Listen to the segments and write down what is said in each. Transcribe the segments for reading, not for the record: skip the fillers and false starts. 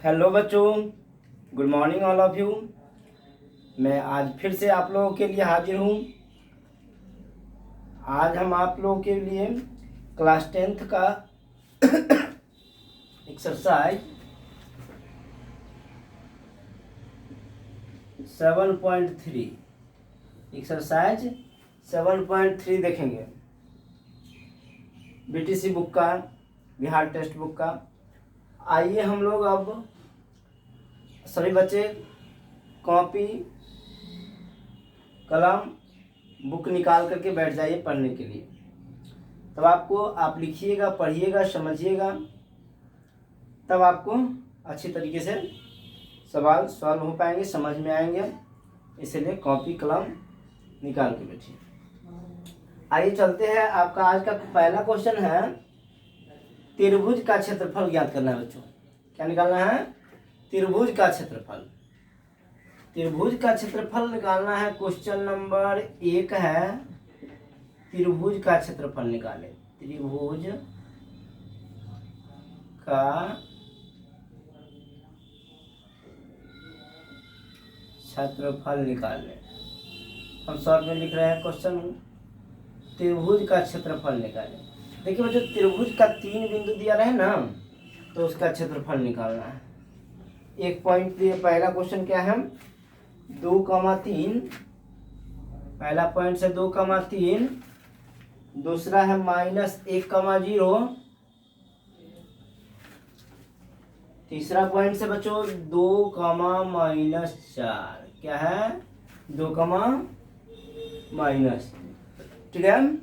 Hello बच्चों, good morning all of you. मैं आज फिर से आप लोगों के लिए हाजिर हूँ। आज हम आप लोगों के लिए क्लास 10th का एक्सरसाइज 7.3 देखेंगे। बीटीसी बुक का, बिहार टेक्स्ट बुक का। आइए हम लोग अब सभी बच्चे कॉपी कलम बुक निकाल करके बैठ जाइए पढ़ने के लिए। तब आप लिखिएगा, पढ़िएगा, समझिएगा, तब आपको अच्छी तरीके से सवाल सॉल्व हो पाएंगे, समझ में आएंगे। इसलिए कॉपी कलम निकाल के बैठिए। आइए चलते हैं। आपका आज का पहला क्वेश्चन है, त्रिभुज का क्षेत्रफल ज्ञात करना है बच्चों। क्या निकालना है? त्रिभुज का क्षेत्रफल। त्रिभुज का क्षेत्रफल निकालना है। क्वेश्चन नंबर 1 है, त्रिभुज का क्षेत्रफल निकालें। त्रिभुज का क्षेत्रफल निकालें। हम शॉर्ट में लिख रहे हैं क्वेश्चन, त्रिभुज का क्षेत्रफल निकालें। देखिए बच्चों, त्रिभुज का 3 बिंदु दिया रहे ना, तो उसका क्षेत्रफल निकालना है। एक पॉइंट दिए। पहला क्वेश्चन क्या है? 2,3। पहला पॉइंट से 2,3। दूसरा है -1,0। तीसरा पॉइंट से बच्चों 2, -4। क्या है? 2, माइनस। ठीक है।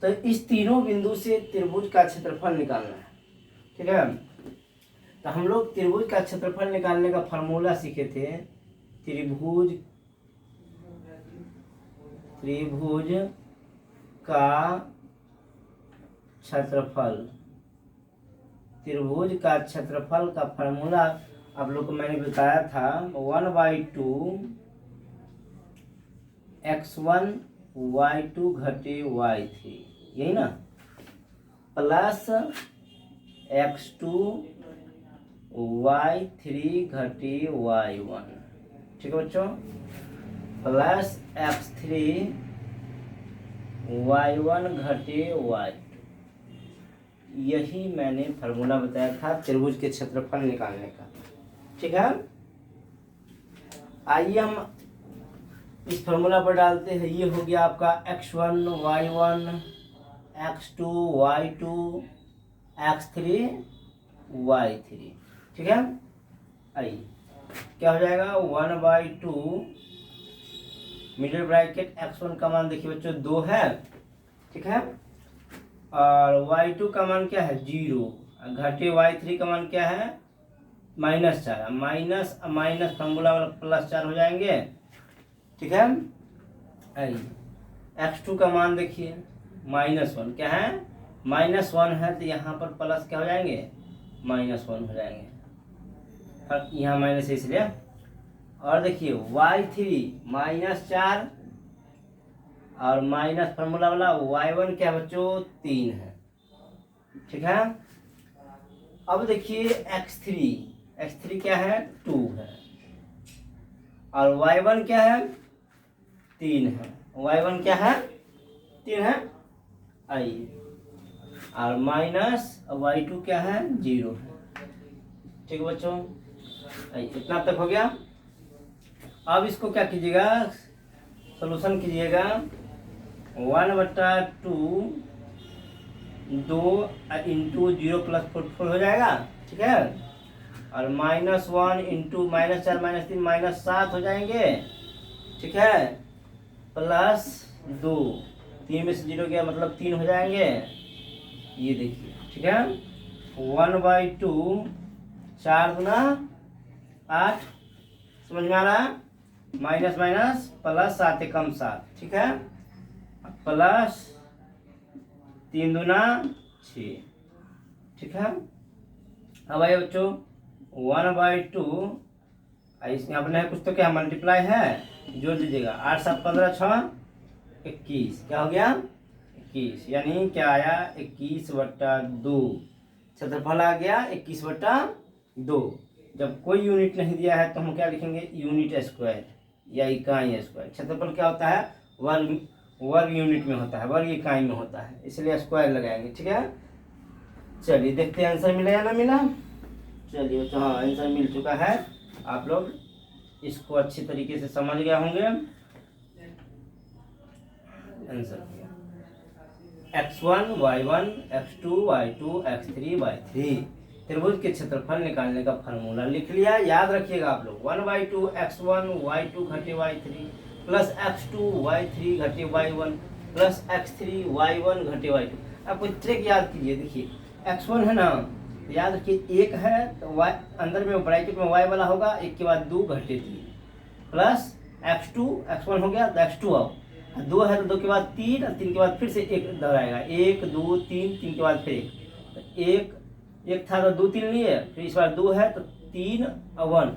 तो इस तीनों बिंदु से त्रिभुज का क्षेत्रफल निकालना है। ठीक है। तो हम लोग त्रिभुज का क्षेत्रफल निकालने का फार्मूला सीखे थे। त्रिभुज का क्षेत्रफल। त्रिभुज का क्षेत्रफल का फार्मूला आप लोग को मैंने बताया था, 1/2 x1 y2 घटे y3, यही ना, प्लस x2 y3 घटे y1। ठीक है बच्चों, प्लस x3 y1 घटे y2। यही मैंने फार्मूला बताया था त्रिभुज के क्षेत्रफल निकालने का। ठीक है। आइए हम इस फार्मूला पर डालते हैं। ये हो गया आपका x1 y1, x2 y2, x3 y3। ठीक है। आइए क्या हो जाएगा? 1/2 मिडिल ब्रैकेट x1 का मान देखिए बच्चों 2 है। ठीक है। और y2 का मान क्या है? 0। घटे y3 का मान क्या है? -4। माइनस माइनस फार्मूला वाला +4 हो जाएंगे। ठीक है। आइए x2 का मान देखिए -1। क्या है? -1 है, तो यहाँ पर प्लस क्या हो जाएंगे? -1 हो जाएंगे। और यहाँ माइनस इसलिए। और देखिए y3 -4 और माइनस फार्मूला वाला y1 क्या बच्चों? 3 है। ठीक है। अब देखिए x3 क्या है? 2 है। और y1 क्या है? 3 है। y1 क्या है? 3 है। आइए, और माइनस y2 क्या है? 0 है। ठीक है बच्चों, आइए इतना तक हो गया। अब इसको क्या कीजिएगा? सॉल्यूशन कीजिएगा। 1/2 2 इंटू 0 + 4 हो जाएगा। ठीक है। और -1 इंटू -4 -3 -7 हो जाएंगे। ठीक है। प्लस 2, 3 में से 0 गया मतलब 3 हो जाएंगे। ये देखिए। ठीक है। 1/2 4 गुना 8। समझ में आ रहा? माइनस माइनस प्लस 7 एकम 7। ठीक है। प्लस 3 दूना 6। ठीक है। अब आइए बच्चों 1/2, इसमें अपने कुछ तो क्या मल्टीप्लाई है, जोड़ दीजिएगा। 8 7 15 6 21। क्या हो गया? 21। यानी क्या आया? 21/2। क्षेत्रफल आ गया 21/2। 2। जब कोई यूनिट नहीं दिया है तो हम क्या लिखेंगे, यूनिट स्क्वायर या इकाई स्क्वायर। क्षेत्रफल क्या होता है, वर्ग वर्ग यूनिट में होता है, वर्ग इकाई में होता है, इसलिए स्क्वायर लगाएंगे। ठीक है, चलिए देखते हैं आंसर मिला या ना मिला। चलिए तो हाँ, आंसर मिल चुका है। आप लोग इसको अच्छी तरीके से समझ गए होंगे। Answer x1 y1 x2 y2 x3 y3। त्रिभुज के क्षेत्रफल निकालने का फॉर्मूला लिख लिया। याद रखिएगा आप लोग, 1/2 x1 y2 घटे y3 प्लस x2 y3 घटे y1 प्लस x3 y1 घटे y2। आप कोई ट्रिक याद कीजिए। देखिए x1 है ना, याद रखिए 1 है तो y अंदर में ब्रैकेट में y वाला होगा, 1 के बाद 2 घटे 3 प्लस x2 x1 हो गया तो x2 आओ, 2 है तो 2 के बाद 3 और 3 के बाद फिर से 1 दोहराएगा, 1 2 3, 3 के बाद फिर 1, 1 था तो 2 3 लिए, फिर इस बार 2 है तो 3 और 1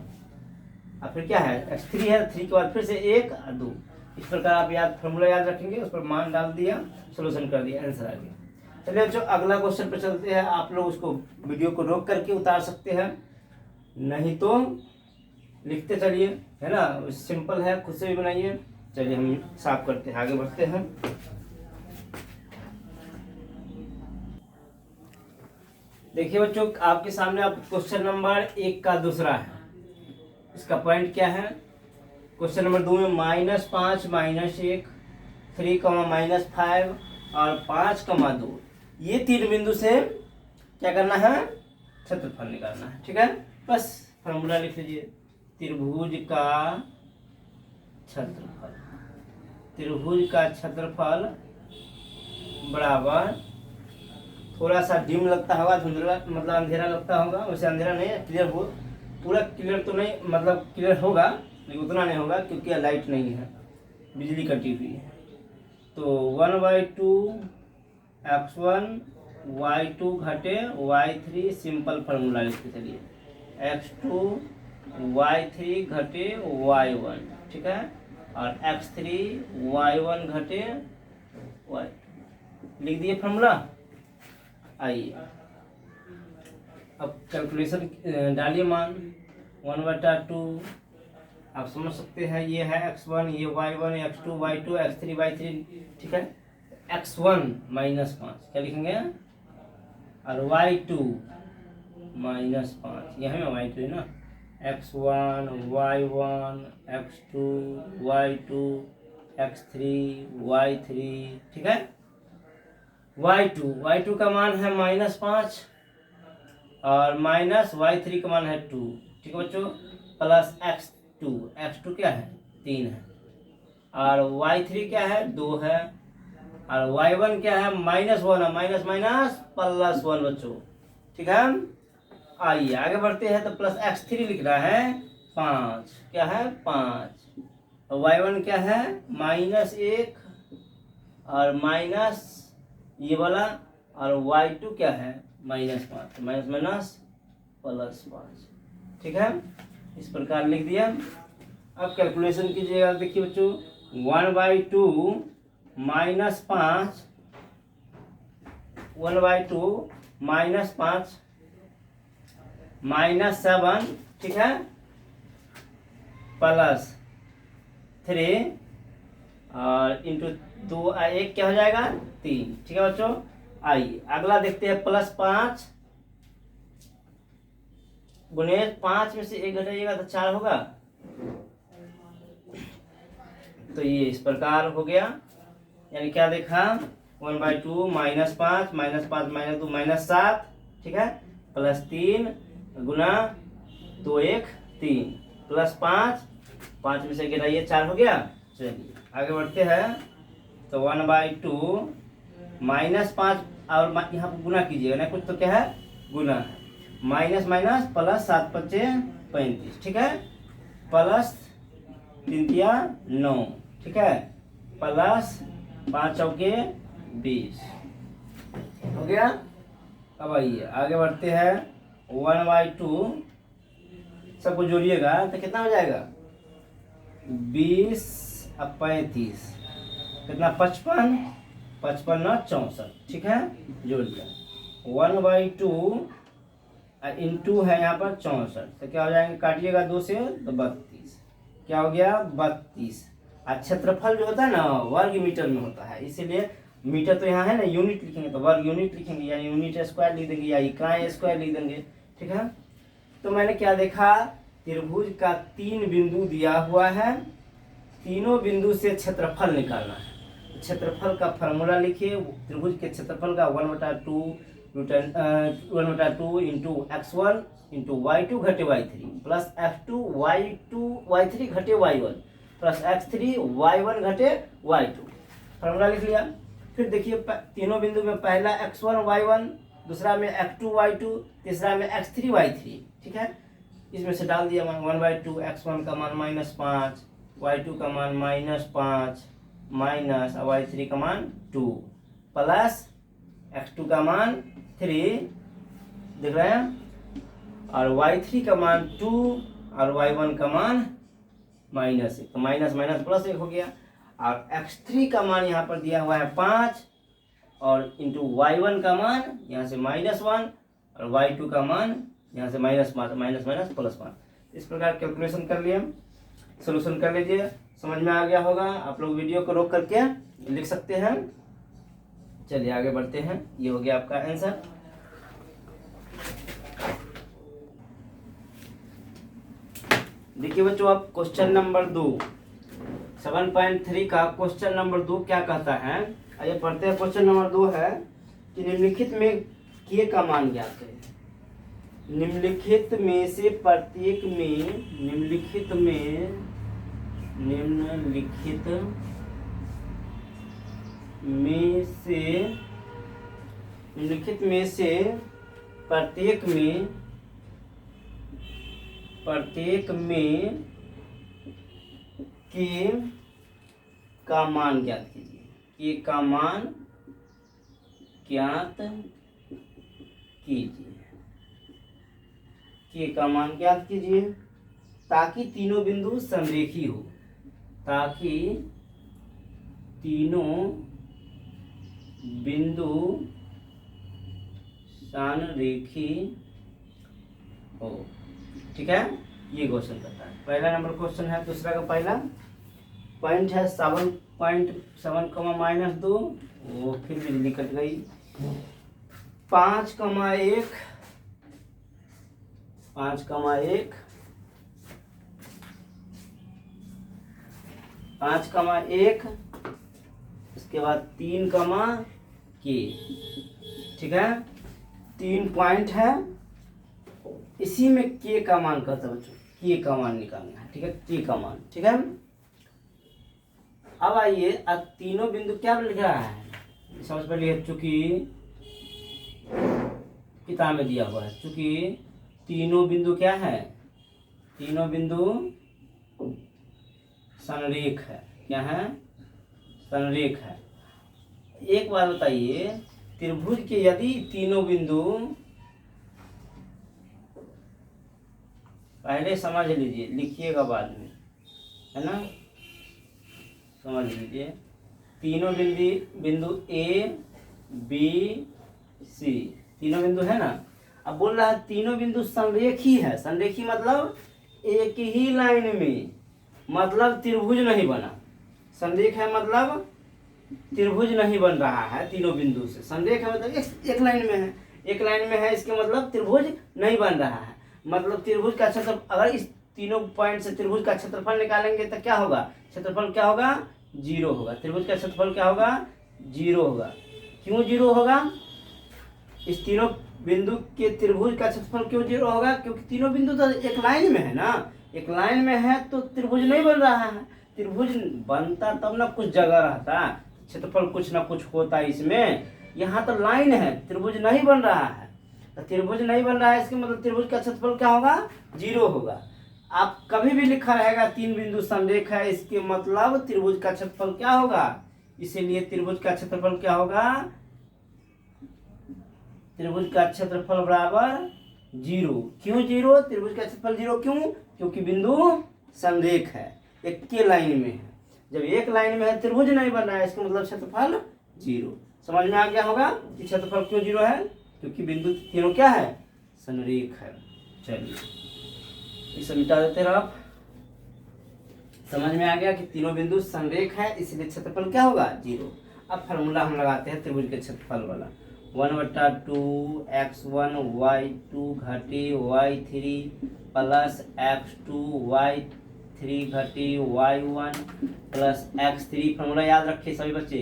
और फिर क्या है x3 है, 3 के बाद फिर से 1 और 2। इस प्रकार आप फॉर्मूला याद रखेंगे, उस पर मान डाल दिया, सोल्यूशन कर दिया, आंसर आ गया। चलिए जो अगला क्वेश्चन पर चलते हैं। आप लोग उसको वीडियो को रोक करके उतार सकते हैं, नहीं तो लिखते चलिए, है ना, सिंपल है, खुद से भी बनाइए। चलिए हम साफ करते हैं, आगे बढ़ते हैं। देखिए बच्चों, आपके सामने आप क्वेश्चन नंबर 1 का दूसरा है। इसका पॉइंट क्या है, क्वेश्चन नंबर 2 में -5 -1 3, -5 और 5, 2 ये 3 बिंदु से क्या करना है, क्षेत्रफल निकालना है। ठीक है, बस फॉर्मूला लिख लीजिए। त्रिभुज का क्षेत्रफल, त्रिभुज का क्षेत्रफल बराबर, थोड़ा सा डिम लगता होगा, धुंधला मतलब अंधेरा लगता होगा, वैसे अंधेरा नहीं, क्लियर हो, पूरा क्लियर तो नहीं, मतलब क्लियर होगा लेकिन उतना नहीं होगा क्योंकि लाइट नहीं है, बिजली कटी हुई है। तो 1/2 x1 y2 घटे y3, सिंपल फार्मूला लिखते चलिए, x2 y3 घटे y1। ठीक है, और x3 y1 घटे y2 लिख दिए फार्मूला। आइए अब कैलकुलेशन डालिए, मान 1/2 आप समझ सकते हैं, ये है x1, ये y1, x2 y2 x3 y3। ठीक है, x1 -5 क्या लिखेंगे, और y2 -5, यहाँ में y2 है ना, x1 y1 x2 y2 x3 y3। ठीक है, y2 का मान है -5 और माइनस y3 का मान है 2। ठीक है बच्चों, प्लस x2 क्या है 3 है, और y3 क्या है 2 है, और y1 क्या है -1 है, माइनस माइनस प्लस 1 बच्चों। ठीक है, आइए आगे बढ़ते हैं। तो प्लस x3 लिखना है 5, क्या है 5, और y1 क्या है -1 और माइनस ये वाला, और y2 क्या है -5, माइनस माइनस प्लस 5। ठीक है, इस प्रकार लिख दिया। अब कैलकुलेशन कीजिएगा। देखिए बच्चों, 1/2 -5, 1/2 -5 -7, ठीक है, प्लस 3 और इंटू 2 1 क्या हो जाएगा 3। ठीक है बच्चों, आइए अगला देखते हैं। +5 गुणे 5 में से 1 घटाइएगा तो 4 होगा। तो ये इस प्रकार हो गया, यानी क्या देखा 1/2 -5 -5 -2 -7, ठीक है, +3 गुना 2 1 3 +5, 5 में से गिराइए 4 हो गया। चलिए आगे बढ़ते हैं। तो 1/2 -5 और यहाँ पर गुना कीजिएगा ना, कुछ तो क्या है गुना है, माइनस माइनस प्लस 7 × 5 = 35, ठीक है, प्लस 3 × 9, ठीक है, प्लस 5 चौके 20 हो गया। अब आइए आगे बढ़ते हैं। 1/2 सबको जोड़िएगा तो कितना हो जाएगा 20 और 35 कितना 55, 55 9 64, ठीक है, जोड़ दिया। 1/2 इंटू है यहाँ पर 64, तो क्या हो जाएंगे, काटिएगा 2 से तो 32, क्या हो गया 32। और क्षेत्रफल जो होता है ना वर्ग मीटर में होता है, इसीलिए मीटर तो यहाँ है ना, यूनिट लिखेंगे तो वर्ग यूनिट लिखेंगे, या यूनिट स्क्वायर लिख देंगे या इकाई स्क्वायर लिख देंगे, ठीक है। तो मैंने क्या देखा, त्रिभुज का 3 बिंदु दिया हुआ है, तीनों बिंदु से क्षेत्रफल निकालना है। क्षेत्रफल का फार्मूला लिखिए, त्रिभुज के क्षेत्रफल का 1/2 इंटू x1 इंटू y2 घटे y3 प्लस x2 y3 घटे y1 प्लस x3 y1 घटे y2, फार्मूला लिख लिया। फिर देखिए तीनों बिंदु में पहला x1 y1, दूसरा में x2 y2, तीसरा में x3 y3, ठीक है। इसमें से डाल दिया 1/2, x1 का मान -5, y2 का मान -5 माइनस y3 का मान 2 प्लस x2 का मान 3 देख रहे हैं, और y3 का मान 2 और y1 का मान -1, तो माइनस माइनस प्लस 1 हो गया। और x3 का मान यहाँ पर दिया हुआ है 5 और इंटू y1 का मान यहाँ से -1 और y2 का मान यहाँ से -5, माइनस माइनस +1। इस प्रकार कैलकुलेशन कर लिए, सोल्यूशन कर लीजिए, समझ में आ गया होगा। आप लोग वीडियो को रोक करके लिख सकते हैं। चलिए आगे बढ़ते हैं, ये हो गया आपका आंसर। देखिए बच्चों, आप क्वेश्चन नंबर 2 7.3 का क्वेश्चन नंबर 2 क्या कहता है, आइए पढ़ते हैं। क्वेश्चन नंबर 2 है कि निम्नलिखित में के का मान ज्ञात करें। निम्नलिखित में से प्रत्येक में निम्नलिखित में से प्रत्येक में के का मान ज्ञात कीजिए। के का मान ज्ञात कीजिए, के का मान ज्ञात कीजिए ताकि तीनों बिंदु समरेखी हो, ताकि तीनों बिंदु समरेखी हो, ठीक है। ये क्वेश्चन करता है, पहला नंबर क्वेश्चन है। दूसरा का पहला पॉइंट है 7.7 -2, वो फिर बिजली कट गई। 5,1 5,1 इसके बाद 3, के, ठीक है। 3 पॉइंट है, इसी में के का मान कहता है बच्चों, के का मान निकालना है, ठीक है। के का मान, ठीक है। अब आइए, अब तीनों बिंदु क्या लिख रहा है, सबसे पहले चूंकि किताब में दिया हुआ है, चूंकि तीनों बिंदु क्या है, तीनों बिंदु संरेख है। क्या है, संरेख है। एक बात बताइए, त्रिभुज के यदि तीनों बिंदु, पहले समझ लीजिए, लिखिएगा बाद में, है ना, समझ लीजिए। तीनों बिंदु ए बी सी, तीनों बिंदु है ना। अब बोल रहा है तीनों बिंदु संरेखी है। संरेखी मतलब एक ही लाइन में, मतलब त्रिभुज नहीं बना। संरेख है मतलब त्रिभुज नहीं बन रहा है तीनों बिंदु से। संरेख है मतलब एक लाइन में है, एक लाइन में है, इसके मतलब त्रिभुज नहीं बन रहा है। मतलब त्रिभुज का क्षेत्र, अगर इस तीनों पॉइंट से त्रिभुज का क्षेत्रफल निकालेंगे तो क्या होगा, क्षेत्रफल क्या होगा, 0 होगा। त्रिभुज का क्षेत्रफल क्या होगा, 0 होगा। क्यों 0 होगा, इस तीनों बिंदु के त्रिभुज का क्षेत्रफल क्यों 0 होगा, क्योंकि तीनों बिंदु तो एक लाइन में है ना। एक लाइन में है तो त्रिभुज नहीं बन रहा है। त्रिभुज बनता तब ना कुछ जगह रहता, क्षेत्रफल कुछ ना कुछ होता इसमें। यहाँ तो लाइन है, त्रिभुज नहीं बन रहा है। तो त्रिभुज नहीं बन रहा है, इसके मतलब त्रिभुज का क्षेत्रफल क्या होगा, 0 होगा। आप कभी भी लिखा रहेगा 3 बिंदु संरेख है, इसके मतलब त्रिभुज का क्षेत्रफल क्या होगा। इसीलिए त्रिभुज का क्षेत्रफल क्या होगा, त्रिभुज का क्षेत्रफल बराबर 0। क्यों 0, त्रिभुज का क्षेत्रफल 0 क्यों, क्योंकि बिंदु संरेख है, एक के लाइन में है। जब एक लाइन में है, त्रिभुज नहीं बन रहा है, इसका मतलब क्षेत्रफल 0। समझ में आ गया होगा कि क्षेत्रफल क्यों 0 है, क्योंकि बिंदु तीनों क्या है, संरेख है। चलिए इसे मिटा देते रहो। आप समझ में आ गया कि तीनों बिंदु संरेख है, इसलिए क्षेत्रफल क्या होगा 0। अब फार्मूला हम लगाते हैं त्रिभुज के क्षेत्रफल वाला। 1/2 x1 y2 घटी y3 प्लस x2 y3 घटी y1 प्लस x3। फार्मूला याद रखिए सभी बच्चे,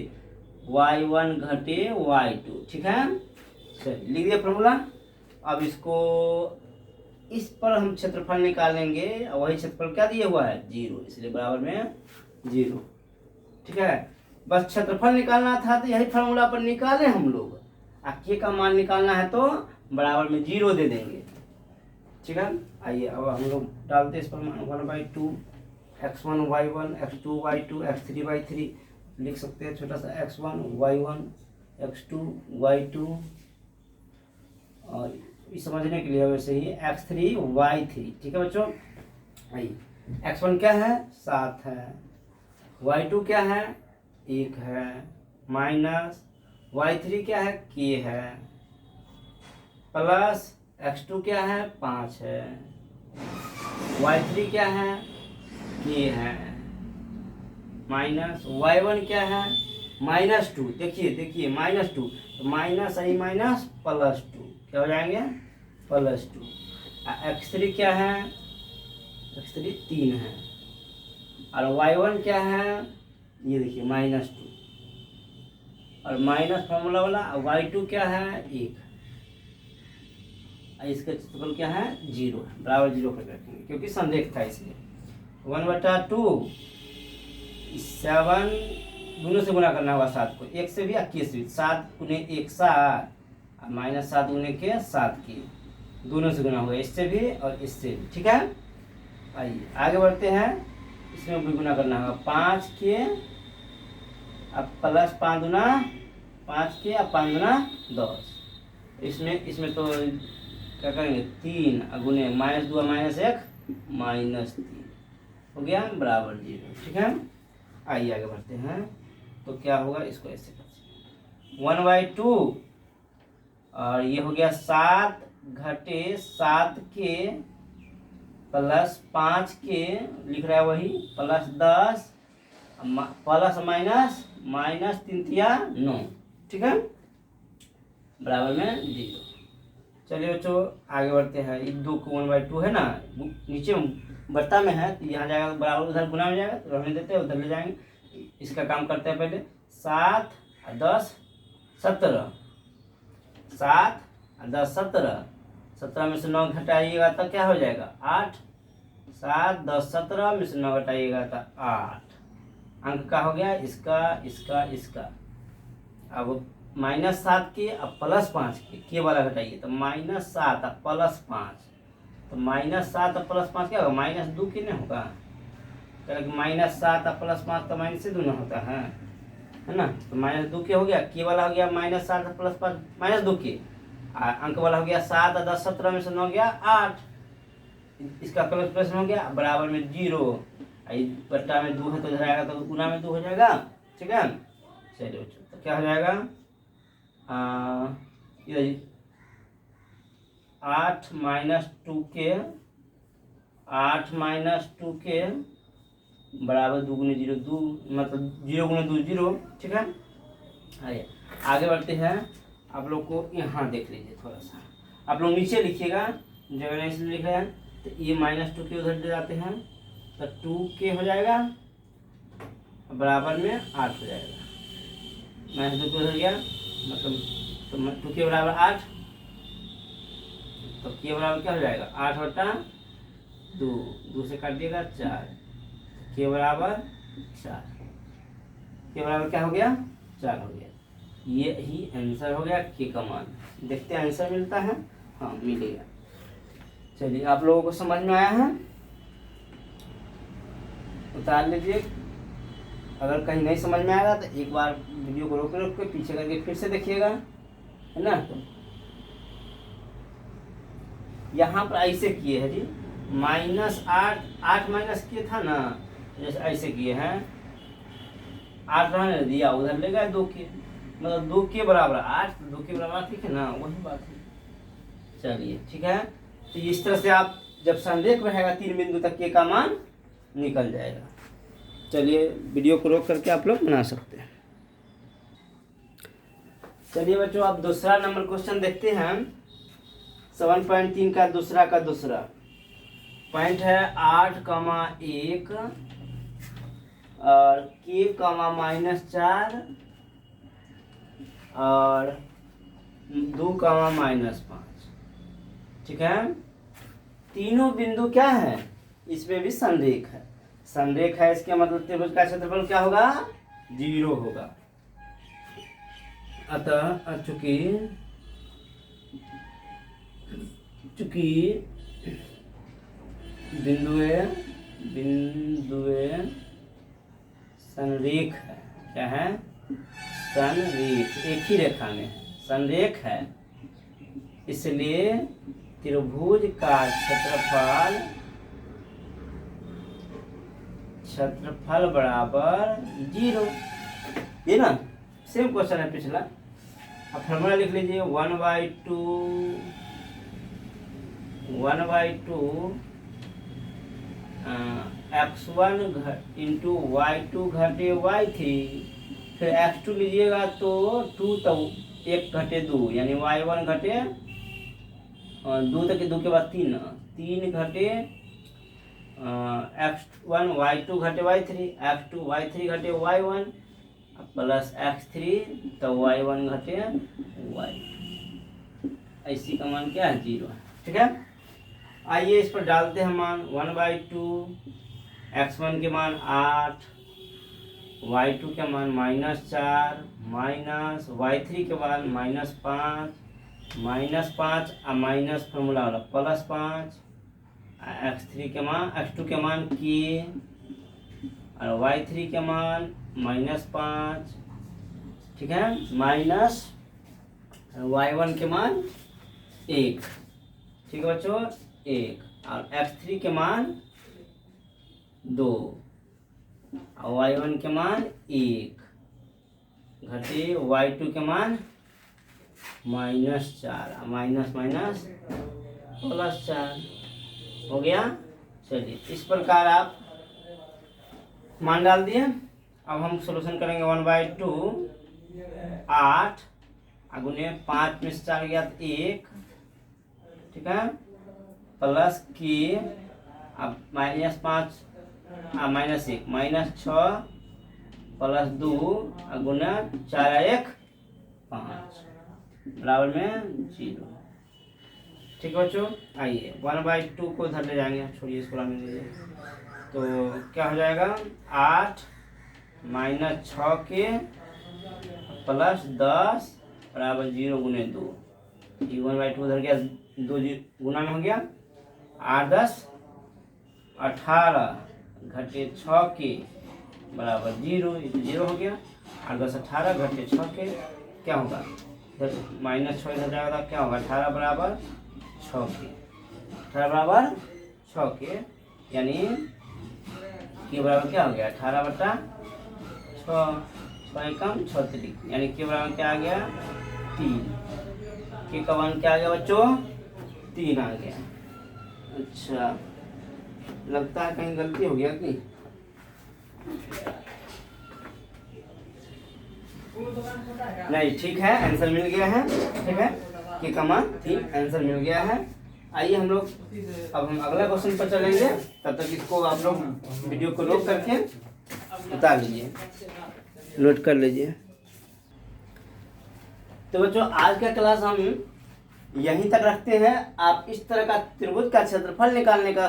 y1 घटे y2। ठीक है, चलिए लिख दिया फार्मूला। अब इसको इस पर हम क्षेत्रफल निकालेंगे और वही क्षेत्रफल क्या दिया हुआ है 0, इसलिए बराबर में 0। ठीक है, बस क्षेत्रफल निकालना था तो यही फार्मूला पर निकाले हम लोग। के का मान निकालना है तो बराबर में 0 दे देंगे। ठीक है, आइए अब हम लोग डालते इस पर मान 1/2 x1 y1 x2 y2 x3 y3 लिख सकते हैं। छोटा सा x1 y1 x2 y2 और समझने के लिए वैसे ही x3 y3। ठीक है बच्चों, आइए x1 क्या है 7 है, y2 क्या है 1 है, माइनस y3 क्या है k है, प्लस x2 क्या है 5 है, y3 क्या है k है, माइनस y1 क्या है -2। देखिए -2 तो माइनस आई माइनस प्लस 2 क्या हो जाएंगे +2। x3 क्या है x3 3 है और y1 क्या है ये देखिए -2 और माइनस फार्मूला वाला y2 क्या है 1। इसका क्षेत्रफल क्या है 0 है, बराबर 0 कर रखेंगे क्योंकि संरेख था इसलिए। 1/2 7 दोनों से गुना करना होगा 7 को, 1 से भी 21 से भी। 7 गुने 1 7 -7 गुने के 7 के, दोनों से गुना होगा, इससे भी और इससे भी। ठीक है, आइए आगे बढ़ते हैं। इसमें भी गुना करना होगा 5 के अब प्लस 5 दूना 5 के अब 5 दूना 10। इसमें तो क्या करेंगे 3 गुने -2 -1 -3 हो गया बराबर 0। ठीक है, आइए आगे बढ़ते हैं। तो क्या होगा इसको ऐसे कर 1/2 और ये हो गया 7 घटे 7 के प्लस 5 के लिख रहा है वही प्लस 10 प्लस माइनस 3 9। ठीक है, बराबर में 0। चलिए बच्चों आगे बढ़ते हैं। 2 को 1/2 है ना, नीचे बट्टा में है तो यहाँ जाएगा बराबर, उधर गुना में जाएगा तो रहने देते हैं, उधर ले जाएंगे। इसका काम करते हैं पहले। 7 और 10 17, 7 और 10 17, 17 में से 9 घटाइएगा तो क्या हो जाएगा 8। 7 10 17 में से 9 घटाइएगा तो 8। अंक का हो गया इसका इसका इसका। अब -7 के अब +5 के वाला घटाइए तो -7 और +5 तो -7 और +5 क्या होगा -2 के नहीं होगा, क्योंकि -7 और +5 तो माइनस से 2 ना होता है ना। तो -2 के हो गया, के वाला हो गया -7 और +5 -2 के। अंक वाला हो गया 7 और 10 17 में से 9 गया 8। इसका प्लस हो गया बराबर में 0। बट्टा में 2 है तो इधर आएगा तो गुना में 2 हो जाएगा। ठीक है, चलिए बच्चों तो क्या हो जाएगा 8 -2 के 8 -2 के बराबर 2 गुने 0 2, मतलब 0 गुने 2 0। ठीक है, आइए आगे बढ़ते हैं। आप लोग को यहाँ देख लीजिए थोड़ा सा, आप लोग नीचे लिखिएगा, जगह नहीं इसलिए लिख रहे हैं तो ये -2 के उधर ले जाते हैं तो 2 के हो जाएगा बराबर में 8 हो जाएगा। -2 के उधर गया मतलब तो 2 के बराबर 8 तो के बराबर क्या हो जाएगा 8/2, 2 से काट दिएगा 4, के बराबर 4, के बराबर क्या हो गया 4 हो गया। ये ही आंसर हो गया के का मान। देखते हैं आंसर मिलता है, हाँ मिलेगा। चलिए आप लोगों को समझ में आया है, उतार लीजिए। अगर कहीं नहीं समझ में आएगा तो एक बार वीडियो को रोक के पीछे करके फिर से देखिएगा, है ना। तो यहाँ पर ऐसे किए हैं जी, -8 माइनस किए था ना, जैसे ऐसे किए हैं 8 रहने दिया, उधर ले गए 2 के, मतलब 2 के बराबर 8, 2 के बराबर 8 लिखे ना, वही बात है। चलिए ठीक है। तो इस तरह से आप जब संरेख रहेगा 3 बिंदु तक के का मान निकल जाएगा। चलिए वीडियो को रोक करके आप लोग बना सकते हैं। चलिए बच्चों आप दूसरा नंबर क्वेश्चन देखते हैं। 7.3 का दूसरा पॉइंट है 8,1 और k, -4 और 2, -5। ठीक है। तीनों बिंदु क्या है, इसमें भी संरेख है। संरेख है इसके मतलब त्रिभुज का क्षेत्रफल क्या होगा, 0 होगा। अतः चूंकि बिंदुए संरेख है। क्या है, संरेख, एक ही रेखा में है, संरेख है, इसलिए त्रिभुज का क्षेत्रफल बराबर 0। ये ना सेम क्वेश्चन है पिछला। अब फॉर्मूला लिख लीजिए 1/2 x1 इंटू y2 घटे y3, फिर x2 लीजिएगा तो 2 तो 1 घटे 2 यानी y1 घटे 2 तक 2 के बाद 3 घटे x1 y2 घटे y3, x2 y3 घटे y1 प्लस x3 तो y1 घटे y। ऐसी का मान क्या है, 0 है। ठीक है। आइए इस पर डालते हैं मान। 1/2 x1 के मान 8, y2 के मान -4, माइनस y3 के मान -5, -5 और माइनस फॉर्मूला वाला +5, x2 के मान k और y3 के मान -5। ठीक है। माइनस y1 के मान 1। ठीक है बच्चों, 1 और x3 के मान 2 और y1 के मान 1 घटे y2 के मान -4 और माइनस +4 हो गया। चलिए इस प्रकार आप मान डाल दिए। अब हम सॉल्यूशन करेंगे। 1/2 8 गुने 5 में से 4 गया तो 1। ठीक है। प्लस के अब -5 -1 -6 प्लस 2 गुना 4 1 5 बराबर में 0। ठीक है बच्चों। आइए 1/2 को इधर ले जाएंगे, छोड़िए इसको लाने दीजिए। तो क्या हो जाएगा, 8 -6 के प्लस 10 बराबर 0 गुने 2। 1/2 उधर गया, 2 गुना में हो गया। 8 10 18 घटे 6 के बराबर 0, ये तो 0 हो गया। 8 10 18 घटे 6 के क्या होगा, इधर -6 इधर जाएगा, क्या होगा 18 बराबर 6 के। 18 बराबर 6 के यानी के बराबर क्या हो गया, 18/6, 6 एकम 6 यानी के बराबर क्या आ गया, 3। के का मान क्या आ गया बच्चों, 3 आ गया। अच्छा, लगता है कहीं गलती हो गया कि नहीं। ठीक है, आंसर मिल गया है। ठीक है, के का मान 3 आंसर मिल गया है। आइए हम लोग अब हम अगला क्वेश्चन पर चलेंगे। तब तक इसको आप लोग वीडियो को रोक करके उतार लीजिए, नोट कर लीजिए। तो बच्चों आज का क्लास हम यहीं तक रखते हैं। आप इस तरह का त्रिभुज का क्षेत्रफल निकालने का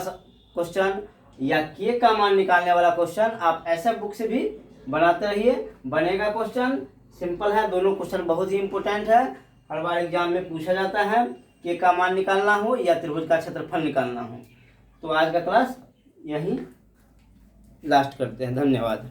क्वेश्चन या के का मान निकालने वाला क्वेश्चन आप ऐसे बुक से भी बनाते रहिए, बनेगा क्वेश्चन। सिंपल है, दोनों क्वेश्चन बहुत ही इंपॉर्टेंट है, हर बार एग्जाम में पूछा जाता है। के का मान निकालना हो या त्रिभुज का क्षेत्रफल निकालना हो। तो आज का क्लास यहीं लास्ट करते हैं। धन्यवाद।